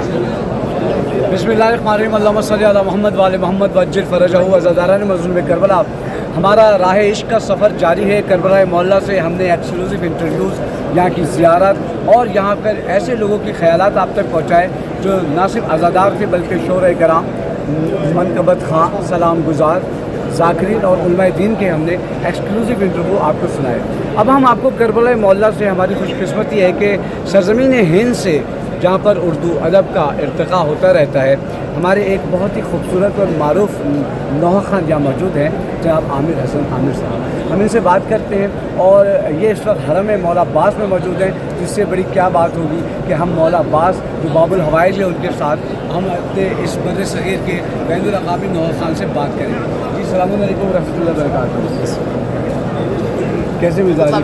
बिस्मिल्लाहिर्रहमानिर्रहीम अल्लाहुम्मा सल्ली अला मोहम्मद वाले मोहम्मद वज्जिल फ़रजहू अज़दारान मज़लूम करबला। हमारा राह इश्क का सफ़र जारी है। करबला मौला से हमने एक्सक्लूसिव इंटरव्यूज़, यहाँ की ज़ियारत और यहाँ पर ऐसे लोगों के ख़यालात आप तक पहुँचाए जो ना सिर्फ अज़ादार थे बल्कि शोरे कराम, मनकबत खां, सलाम गुजार, ज़ाकिरीन और उलमाए दीन के हमने एक्सक्लूसिव इंटरव्यू आपको सुनाए। अब हम आपको करबला मौला से हमारी खुशकिस्मती है कि सरज़मीन हिंद से जहाँ पर उर्दू अदब का इर्तिक़ा होता रहता है, हमारे एक बहुत ही खूबसूरत और मारूफ नौहा ख़ान यहाँ मौजूद हैं, जनाब आमिर हसन आमिर साहब। हम इनसे बात करते हैं और ये इस वक्त हरम मौला अब्बास में मौजूद हैं, जिससे बड़ी क्या बात होगी कि हम मौला अब्बास जो बाबुल हवाइज है उनके साथ हम अपने इस बर्र सग़ीर के बैनुल अक़वामी नौहा ख़ान से बात करें। जी अस्सलामु अलैकुम व रहमतुल्लाहि व बरकातहू। कैसे मिजाज है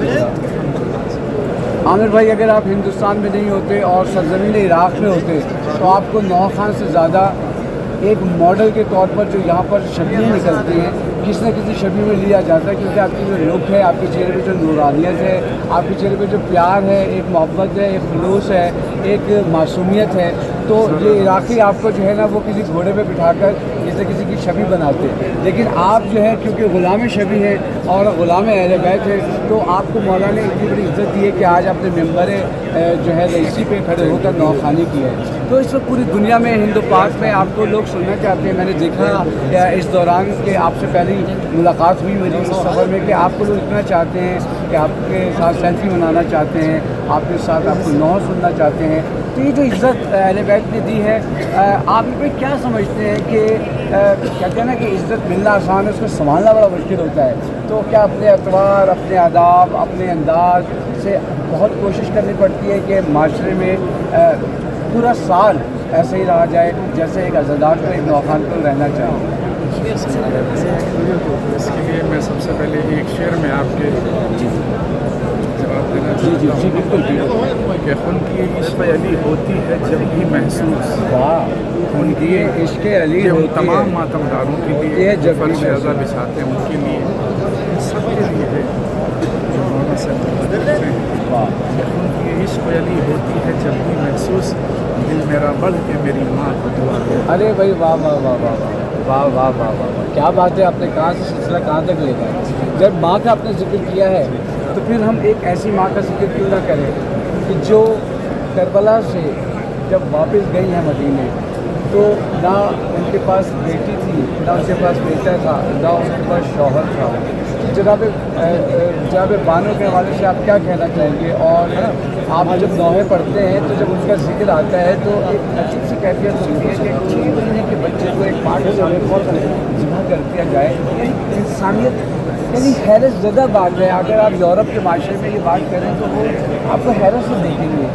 आमिर भाई? अगर आप हिंदुस्तान में नहीं होते और सरज़मीन इराक़ में होते तो आपको नौहा ख़ान से ज़्यादा एक मॉडल के तौर पर जो यहाँ पर शक्लें निकलती हैं, किसी न किसी शक्ल में लिया जाता है, क्योंकि आपकी जो लुक है, आपके चेहरे पे जो नूरानियत है, आपके चेहरे पे जो प्यार है, एक मोहब्बत है, एक खुलूस है, एक मासूमियत है, तो ये इराक़ी आपको जो है ना वो किसी घोड़े पे बिठाकर जैसे किसी की छवि बनाते हैं। लेकिन आप जो है क्योंकि ग़ुलाम शबी है और ग़ुलाम अहले बैत है, तो आपको मौला ने इतनी बड़ी इज़्ज़त दी है कि आज अपने मेंबर जो है रईसी पे खड़े होकर नौखानी की है। तो इस वक्त पूरी दुनिया में हिंदू पाक में आपको लोग सुनना चाहते हैं। मैंने देखा इस दौरान कि आपसे पहली मुलाकात हुई मेरी इस सफ़र में कि आपको लोग इतना चाहते हैं कि आपके साथ सेल्फी मनाना चाहते हैं, आपके साथ आपको नौ सुनना चाहते हैं। तो ये जो इज़्ज़त अहले बैत ने दी है, आप इस पर क्या समझते हैं कि कहते हैं ना कि इज़्ज़त मिलना आसान है, उसको संभालना बड़ा मुश्किल होता है। तो क्या अपने अतवार, अपने आदाब, अपने अंदाज से बहुत कोशिश करनी पड़ती है कि माशरे में पूरा साल ऐसे ही रहा जाए जैसे एक अज़ादार को, एक नौखान को रहना चाहिए? इसके लिए मैं सबसे पहले एक शेर में आपके जवाब देना जी जी जी बिल्कुल कि उनकी इश्क़ अली होती है जब भी महसूस, वाह, उनकी इश्क़ अली होती तमाम है मातमदारों के लिए जब फर्श अज़ा बिछाते हैं उनके लिए, सबके लिए है जो मौला से करते हैं। उनकी इश्क़ अली होती है जब भी महसूस, दिल मेरा बढ़ के मेरी माँ को दुआ दे। अरे भाई वाह वाह वाह वाह वाह वाह वाह वाह वाह, क्या बात है! आपने कहाँ से सिलसिला कहाँ तक ले गए? जब माँ का आपने जिक्र किया है तो फिर हम एक ऐसी माँ का जिक्र क्यों ना करें कि जो करबला से जब वापस गई हैं मदीने, तो ना उनके पास बेटी थी, ना उनके पास बेटा था, ना उनके पास शौहर था। जनाब बानो के हवाले से आप क्या कहना चाहेंगे? और आप जब नौहे पढ़ते हैं तो जब उनका जिक्र आता है तो एक अजीब सी कैफियत होती है कि 6 महीने के बच्चे को एक माँ के सामने ज़िबा कर दिया जाए। इंसानियत यानी हैरत ज़दा बात है। अगर आप यूरोप के माशरे में ये बात करें तो वो आपको हैरत से देखेंगे।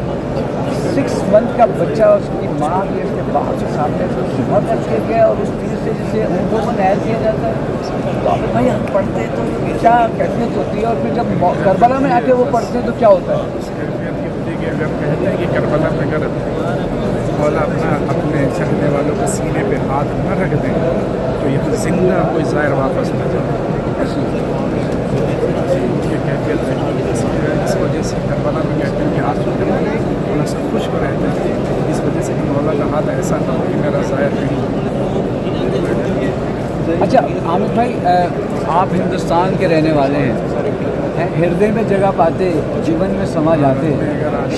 6 मंथ का बच्चा उसकी माँ के उसके बाप के सामने तो ज़िबा करके गया और उस चीज़ से जिसे ऊँटों को नहर किया जाता है। तो आप भाई हम पढ़ते हैं तो क्या कैफियत होती है, और फिर जब करबला में आके वो पढ़ते हैं तो क्या होता है? कैफियत ये होती है कि अगर कहते हैं कि करबला में अगर मौला अपने चाहने वालों के सीने पे हाथ न रख दें तो यहाँ जिंदा कोई ज़ाहिर वापस न जाए। ये कैफियत है, इस वजह से करबला में कहते हैं कि हाथ रखते हैं मौला सब कुछ को रहते हैं, इस वजह से कि मौला का हाथ ऐसा ना हो कि मेरा ज़ाहिर नहीं। अच्छा आमिर भाई, आप हिंदुस्तान के रहने वाले हैं, हृदय में जगह पाते, जीवन में समा जाते।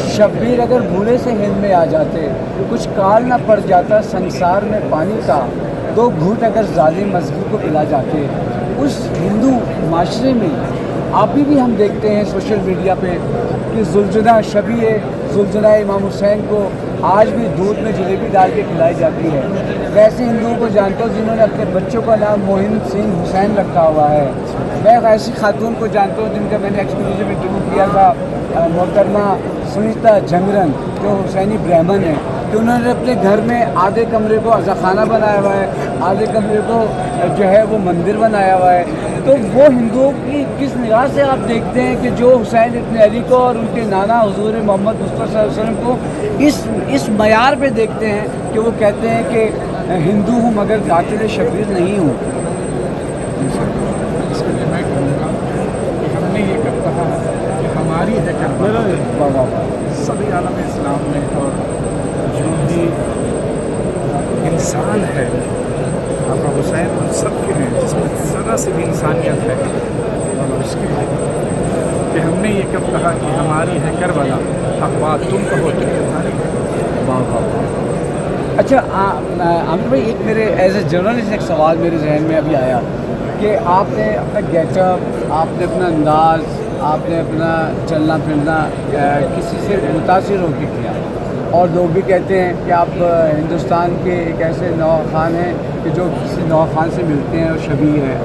शब्बीर अगर भूले से हिंद में आ जाते, कुछ काल ना पड़ जाता संसार में पानी का, 2 घूंट अगर जालिम मजहब को पिला जाते। उस हिंदू माशरे में अभी भी हम देखते हैं सोशल मीडिया पे कि जुल्जना शबी जुल्जना इमाम हुसैन को आज भी दूध में जलेबी डाल के खिलाई जाती है। वैसे हिंदुओं को जानता हूँ जिन्होंने अपने बच्चों का नाम मोहिन सिंह हुसैन रखा हुआ है। मैं ऐसी खातून को जानता हूँ जिनका मैंने एक्सक्लूसिव इंटरव्यू किया था, मोहतरमा सुनीता जंगरन, जो हुसैनी ब्राह्मण है, कि उन्होंने अपने घर में आधे कमरे को अज़ाखाना बनाया हुआ है, आधे कमरे को जो है वो मंदिर बनाया हुआ है। तो वो हिंदुओं की किस निगाह से आप देखते हैं कि जो हुसैन इब्न अली को और उनके नाना हुजूर मोहम्मद मुस्तफ़ा सल्लल्लाहु अलैहि वसल्लम को इस मयार पे देखते हैं कि वो कहते हैं कि हिंदू हूँ मगर कातिल शबीर नहीं हूँ? इसके लिए मैं कहूँगा कि हमने ये कब कहा कि हमारी है करबला सभी आलम इस्लाम में और जो भी इंसान है, आका हुसैन हम सब के हैं, जिसमें ज़रा सी भी इंसानियत है। और उसके लिए कि हमने ये कब कहा कि हमारी है करबला, अब बात तुम कहो तो तुम्हारी है। अच्छा आमिर भाई, एक मेरे एज ए जर्नलिस्ट एक सवाल मेरे जहन में अभी आया कि आपने अपना गेटअप, आपने अपना अंदाज, आपने अपना चलना फिरना किसी से मुतासिर होकर किया, और लोग भी कहते हैं कि आप हिंदुस्तान के एक ऐसे नवाब खान हैं कि जो किसी नवाब खान से मिलते हैं और शबीह हैं,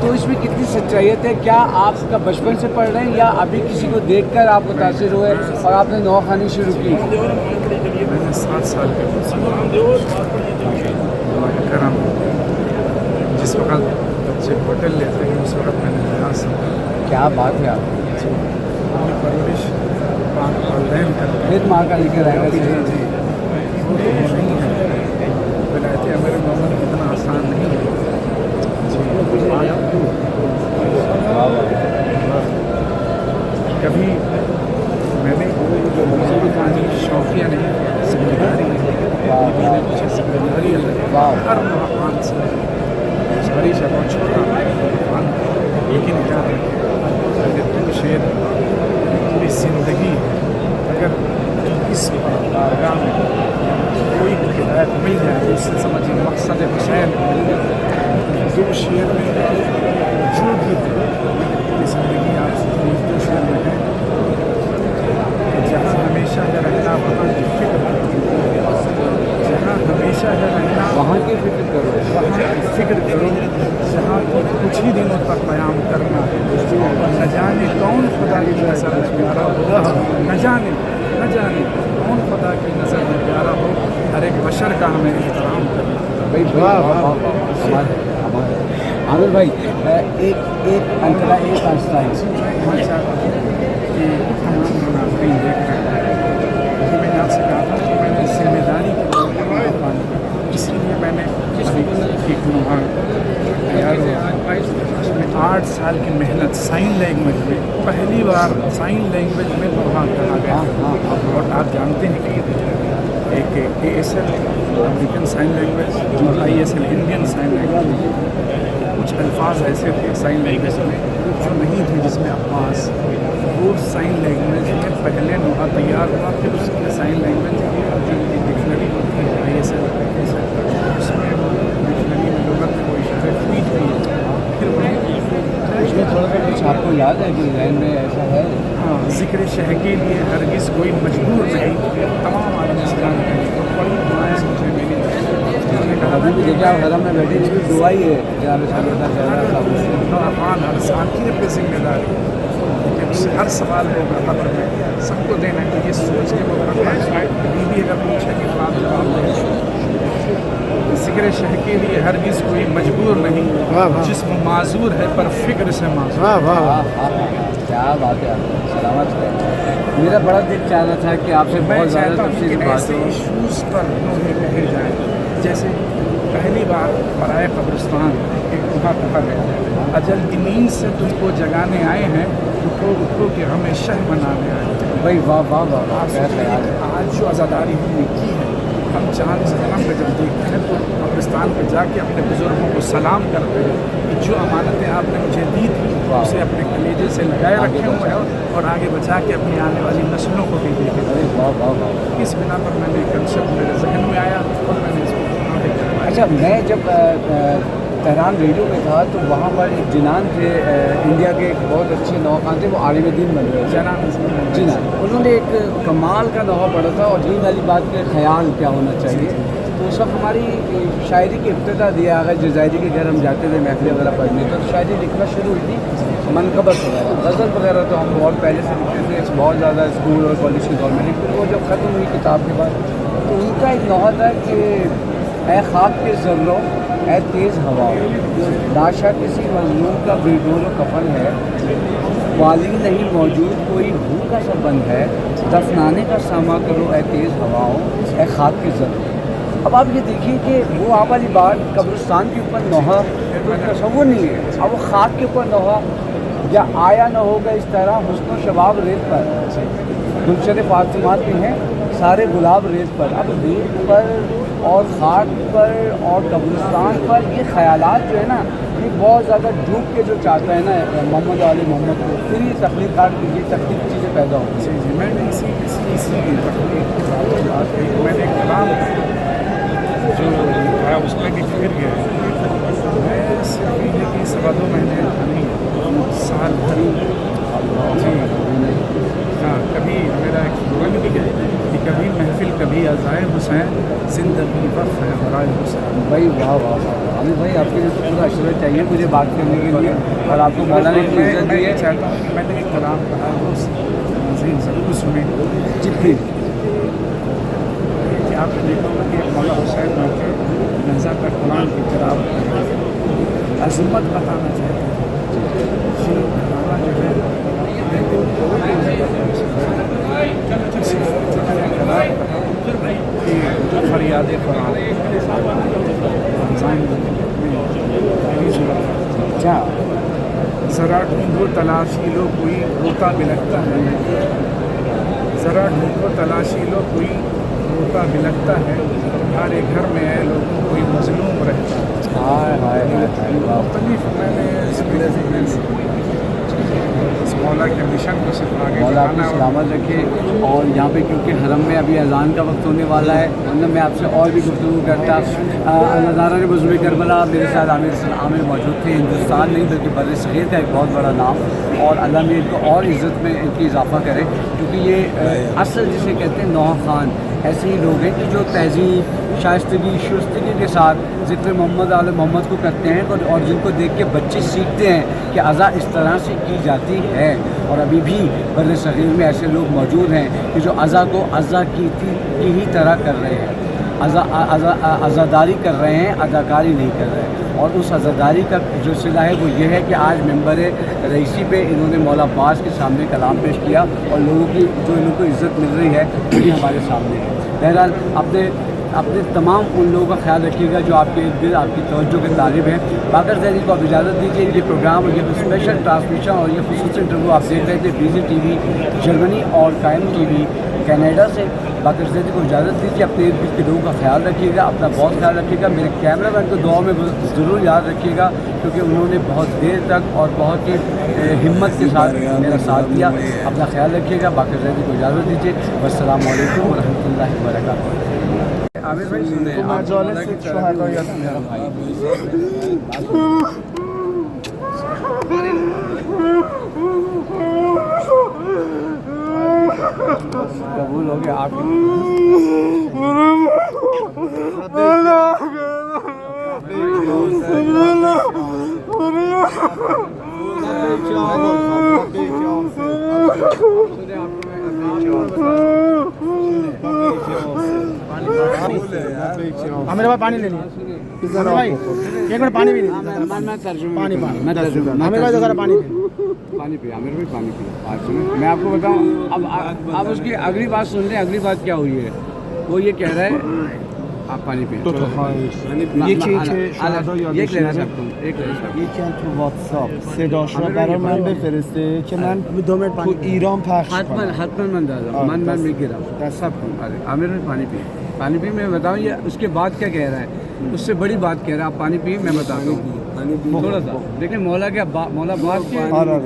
तो इसमें कितनी सच्चाइयत है? क्या आप इसका बचपन से पढ़ रहे हैं या अभी किसी को देखकर आप मुतासिर हुए और आपने नवाब खानी शुरू की? मैंने 7 साल के करम जिस वक्त बच्चे होटल लेते हैं उस वक्त मैंने नया सीखा। क्या बात है आप अपनी परवरिश वालदैन करते फिर माँ का लेकर आएगा जी जी, वो तो नहीं है। विलायत अमीर मोहम्मद इतना आसान नहीं है जी। कभी मैंने कहानी शौकिया नहीं, जिम्मेदारी नहीं, मैंने पीछे जिम्मेदारी अलग हर महान से सारी शबा छोटा लेकिन याद रखें अगर तुम शेर पूरी ज़िंदगी अगर इस बारगाह में कोई हिदायत मिल जाए तो उससे समझिए मकसद हुसैन दो शेर में जो भी है पूरी ज़िंदगी आप दो शेर में है कि जहाँ हमेशा है रहना वहाँ की फिक्र, जहाँ हमेशा है रहना वहाँ की फिक्र करो, वहाँ की फिक्र करो, जहाँ कुछ ही दिनों तक क़याम करना है। न जाने कौन खुदा की नज़र में प्यारा हो, न जाने कौन खुदा की नज़र में प्यारा हो, हर एक बशर का हमें एहतराम करना। भाई आमिर भाई, एक अंतरा एक आइंस्टाइन मैं चाहता हूँ कि तमाम मुनाफिकीन देख रहे हैं कि मैंने आपसे कहा था कि मैंने जिम्मेदारी के तौर पर पानी, इसीलिए मैंने एक नुहा तैयार हुआ। उसमें 8 साल की मेहनत साइन लैंग्वेज में, पहली बार साइन लैंग्वेज में नुहा कहा गया। और आप जानते हैं कि एक ASL अमेरिकन साइन लैंग्वेज और ISL इंडियन साइन लैंग्वेज, कुछ अल्फाज ऐसे थे साइन लैंग्वेज में जो नहीं थे जिसमें अब्बास, वो साइन लैंग्वेज में पहले नुहा तैयार हुआ, फिर उसके साइन लैंग्वेज की डिक्शनरी होती है ISL, उसमें डिक्शनरी में लुगत में वो इशारे हुई थी। फिर उसमें थोड़ा सा कुछ आपको याद है कि जहन में ऐसा है? हाँ, ज़िक्र शह के लिए हरगिज़ कोई मजबूर नहीं, तमाम आलम इस्लाम के लिए बड़ी दुआएं मुझे मिली। अभी भी देखिए आप हरम में बैठे, इसकी दुआ ही है जनाब अफान हर साथी अपनी जिम्मेदारी, लेकिन उससे हर सवाल होगा खबर में सबको देना है। तो ये सोच के वो करना है, बीवी अगर पूछे कि आप जवाब दें, ज़िक्र शह के लिए हरगिज़ कोई मजबूर नहीं, जिस्म माजूर है पर फिक्र से माजूर। क्या बात है, सलामत है। मेरा बड़ा दिल चाह रहा था कि आपसे मैं बहुत ज़्यादा चाहता हूँ तफसीली कि बात ऐसे हो। इशूज़ पर उन्हें कहे जाए, जैसे पहली बार बराए कब्रिस्तान एक दुआ कहा गया, अजल की नींद से तुमको जगाने आए हैं, उठो उठो कि हमें शह बनाने आए हैं। भाई वाह वाह वाह वाह, आप क्या सोचिए ख्याल कि है। आज जो आज़ादारी हमने की है, हम चांद जहनम में जब देखते हैं तो कब्रिस्तान पर जाके अपने बुज़ुर्गों को सलाम करते हैं कि जो अमानतें आपने मुझे दी थी उसे अपने कलेजे से लगाए रखे हुए हैं और आगे बचा के अपनी आने वाली नस्लों को भी देखे। वाह वाह वाह। इस बिना पर मैंने कंसेप्ट मेरे जहन में आया और मैंने इसको आगे करवाया। अच्छा, मैं जब तेहरान रेडियो में था तो वहाँ पर एक जिनान थे, इंडिया के एक बहुत अच्छे नौखान खान थे, वो आलिम दीन बन गए जिनान। उन्होंने एक कमाल का नौहा पढ़ा था और दीन वाली बात के ख्याल क्या होना चाहिए। तो उस वक्त हमारी शायरी की इब्तिदा दिया, अगर जज़ायरी के घर हम जाते थे महफिल वगैरह पढ़ने तो शायरी लिखना शुरू हुई थी, मनकबत वगैरह, गज़ल वगैरह तो हम बहुत पहले से लिखते थे, बहुत ज़्यादा स्कूल और कॉलेज के दौर में लिखते थे। वो जब ख़त्म हुई किताब के बाद तो उनका एक नौहा था कि ए ख़ाक के ज़र्रों ए तेज़ हवा, लाशा किसी मज़लूम का बेडोर कफन है, वाली नहीं मौजूद कोई भूखा सा बंद है, दफनाने का सामा करो ए तेज़ हवाओं ए ख़ाक के ज़र्रों। अब आप ये देखिए कि वो आप वाली बात कब्रिस्तान के ऊपर नौहा तो तस्वुर नहीं है, अब वो खाक के ऊपर नौहा या आया न होगा इस तरह हुस्न शबाब रेत पर गुलशन फातिमात में हैं سارے گلاب ریت پر. اب ریت پر اور خاک پر اور قبرستان پر یہ خیالات جو ہے نا یہ بہت زیادہ ڈوب کے جو چاہتا ہے نا محمد علی محمد کو, پھر یہ تخلیقات کی تخلیق چیزیں پیدا ہوتی ہیں. جی میں نے اسی تخلیق کی بات کی. میں نے ایک کلام جو ہے اس میں بھی پھر گیا. میں صرف یہ کہ 2.25 مہینے نہیں سال بھر جی ہاں کبھی میرا ایک رنگ بھی گئے کہ کبھی محفل کبھی عزائے حسین زندگی وقت ہے برائے حسین. بھائی واہ واہ عامر بھائی آپ کے لیے تو پورا عشرت چاہیے مجھے بات کرنے کے لیے, اور آپ کو مولانا نے اتنی عزت دی ہے. چاہتا ہوں کہ میں نے ایک کلام کہا وہ عظیم ضرور سنیں جتنی کہ آپ نے دیکھا ہوگا کہ مولا حسین میں کے نزاکت قرآن کی تلاوت عظمت بتانا چاہتے ہیں. گھرانا جو ہے فریاد قرآن اچھا ذرا ڈھونڈو تلاشی لو کوئی روتا بلکتا ہے, ذرا ڈھونڈو تلاشی لو کوئی روتا بلکتا ہے, ہمارے گھر میں اے لوگوں کوئی مظلوم رہتا ہے. مختلف میں نے اس مولا کے مشن کو صرف آگے مولا آپ کی بڑھانا سلامت رکھے. اور یہاں پہ کیونکہ حرم میں ابھی اذان کا وقت ہونے والا ہے, ورنہ میں آپ سے اور بھی گفتگو کرتا. نظارہ نے بزرگ کربلا میرے ساتھ عامر موجود تھے. ہندوستان نہیں بلکہ بر صغیر کا ایک بہت بڑا نام, اور اللہ نے ان کو اور عزت میں ان کی اضافہ کرے, کیونکہ یہ اصل جسے کہتے ہیں نوح خان ایسے ہی لوگ ہیں کہ جو تہذیب شائستگی شائستگی کے ساتھ ذکر محمد آل محمد کو کرتے ہیں, اور جن کو دیکھ کے بچے سیکھتے ہیں کہ اذا اس طرح سے کی جاتی ہے. اور ابھی بھی بر صغیر میں ایسے لوگ موجود ہیں کہ جو اذا کو اذا کی ہی طرح کر رہے ہیں, عزاداری کر رہے ہیں, اداکاری نہیں کر رہے ہیں. اور اس عزاداری کا جو صلہ ہے وہ یہ ہے کہ آج ممبر رئیسی پہ انہوں نے مولا عباس کے سامنے کلام پیش کیا, اور لوگوں کی جو ان کو عزت مل رہی ہے وہ بھی ہمارے سامنے ہے. بہرحال اپنے تمام ان لوگوں کا خیال رکھیے گا جو آپ کے ارد گرد آپ کی توجہ کے طالب ہیں. باقر ذہنی کو آپ اجازت دیجیے. یہ پروگرام اور یہ اسپیشل ٹرانسمیشن اور یہ خصوصی انٹرویو آپ دیکھ رہے تھے بیزی ٹی وی جرمنی اور قائم ٹی وی کینیڈا سے. باقر ذہنی کو اجازت دیجیے. اپنے ارد گرد کے لوگوں کا خیال رکھیے گا, اپنا بہت خیال رکھیے گا. میرے کیمرہ مین کو دعا میں ضرور یاد رکھیے گا, کیونکہ انہوں نے بہت دیر تک اور بہت ہی ہمت کے ساتھ میرا ساتھ دیا. اپنا خیال رکھیے گا. باقر ذہنی کو اجازت دیجیے. السلام علیکم ورحمۃ اللہ وبرکاتہ. عامر بھائی سنیں قبول ہو گیا آپ میرے پاس پانی لے لیے بھائی, ایک منٹ پانی بھی نہیں. پانی پی عامر بھائی پانی پی. آج سنیں میں آپ کو بتاؤں, اب اس کی اگلی بات سن لیں. اگلی بات کیا ہوئی ہے, وہ یہ کہہ رہا ہے آپ پانی پی. یکی که شهدا یادش نره یکی تو واتساپ صداش را برای من بفرسته که من تو ایران پخش کنم. حتما من دادا من میگیرم سب کو. عامر بھائی پانی پی. میں بتاؤں یہ اس کے بعد کیا کہہ رہا ہے, اس سے بڑی بات کہہ رہا ہے. آپ پانی پی, میں بتاتا ہوں تھوڑا سا. لیکن مولا عباس کے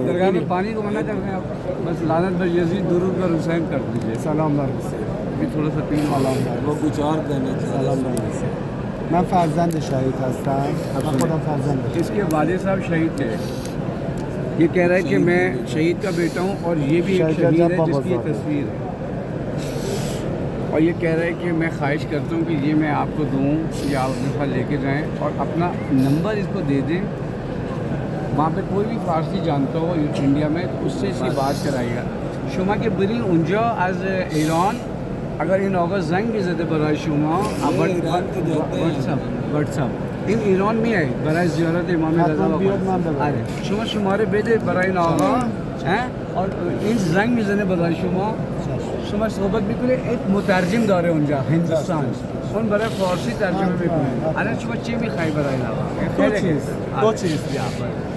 درگاہ میں پانی کو منع کر رہے ہیں آپ. بس لعنت بر یزید درود پر حسین کر دیجیے. سلام بر تھوڑا سا پی. وہ کچھ اور کہنا چاہتا ہوں. من فرزند شهید هستم. من خودم فرزند. اس کے والد صاحب شہید تھے. یہ کہہ رہا ہے کہ میں شہید کا بیٹا ہوں, اور یہ بھی ایک شہید ہے جس کی یہ تصویر ہے. اور یہ کہہ رہا ہے کہ میں خواہش کرتا ہوں کہ یہ میں آپ کو دوں, یا آپ اپنے ساتھ لے کے جائیں, اور اپنا نمبر اس کو دے دیں. وہاں پہ کوئی بھی فارسی جانتا ہو انڈیا میں تو اس سے اس کی بات کرائیے گا. شما که برین اونجا از ایران, اگر این آقا زنگ بزده برای شما واتساپ این ایران میاد برای زیارت امام رضا. شما شماره بده برای این آقا, اور این زنگ میزنه برای شما صحبت میکنه. یک مترجم داره اونجا هندوستان, اون برای فارسی ترجمه میکنه. الان شما چی میخوای برای این آقا؟ دو چیز.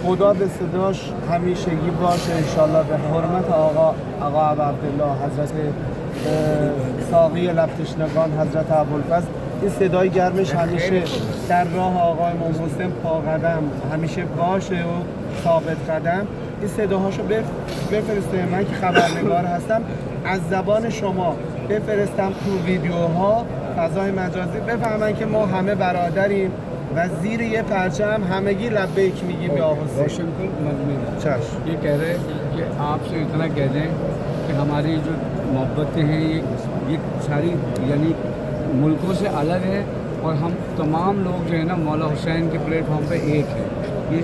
خدا به صداش همیشگی باشه انشالله, به حرمت آقا عبدالله حضرت باقی لبتشنگان حضرت ابوالفضل. این صدای گرمش همیشه در راه آقای امام حسین پا قدم همیشه باشه و ثابت قدم. این صداهاشو بفرسته، من که خبرنگار هستم از زبان شما بفرستم تو ویدیوها فضای مجازی، بفهمن که ما همه برادریم و زیر یه پرچم همگی لبیک میگیم یا حسین. روشن کو مضمون چشم. یہ کہہ رہے کہ آپ سے اتنا کہہ دیں کہ ہماری جو محبتیں ہیں یہ ساری یعنی ملکوں سے الگ ہے اور ہم تمام لوگ جو ہے نا مولا حسین کے پلیٹ فارم پہ ایک ہیں. یہ